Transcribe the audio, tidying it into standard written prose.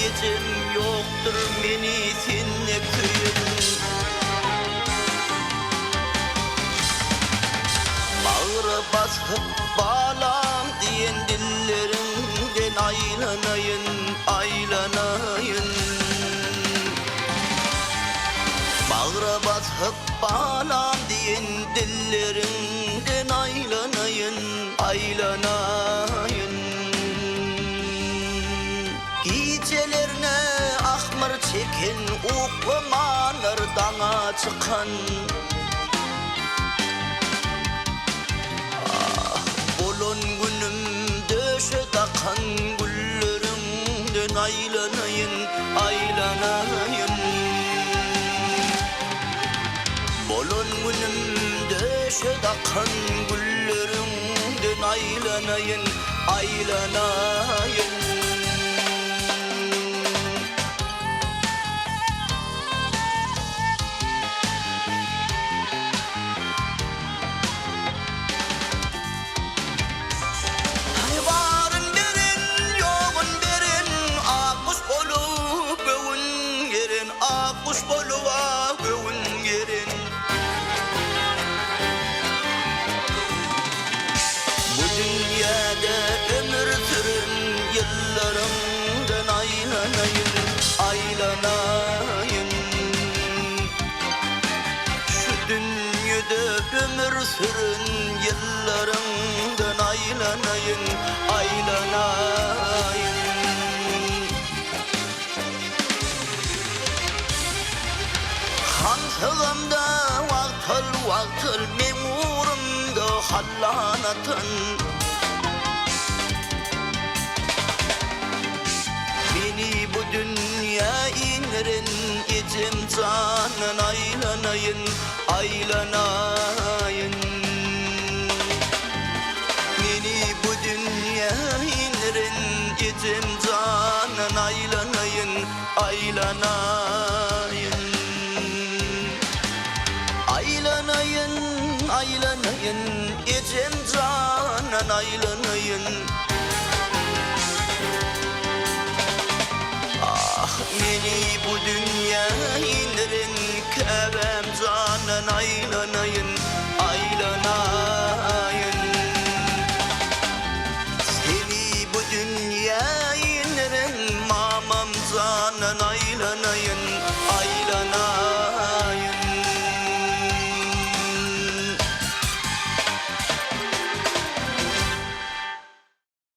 Ecem yoktur meni senne kıyın. Bağrı basıp bağlam diyen dillerinden aylanayın, aylanayın. Bağrı basıp bağlam diyen dillerinden aylanayın, aylanayın. Gecelerine ahmar çeken uklamalar dana çıkan. Bolon günüm döşe takan güllerimden aylanayın, aylanayın. Bolon günüm döşe takan güllerimden aylanayın, aylanayın. Kuş boluğa göğün yerin. Bu dünyada ömür sürün yıllarımdan aylanayın, aylanayın. Şu dünyada ömür sürün yıllarımdan aylanayın, aylanayın. Hansığımda vaktıl memurumda hallanatın. Beni bu dünya indirin Ecem canın aylanayın, aylanayın. Beni bu dünya indirin Ecem canın aylanayın, aylanayın. Aylanayın, aylanayın, Ecem canan aylanayın. Ah, meni bu dünya indirin, kevem canan aylanayın.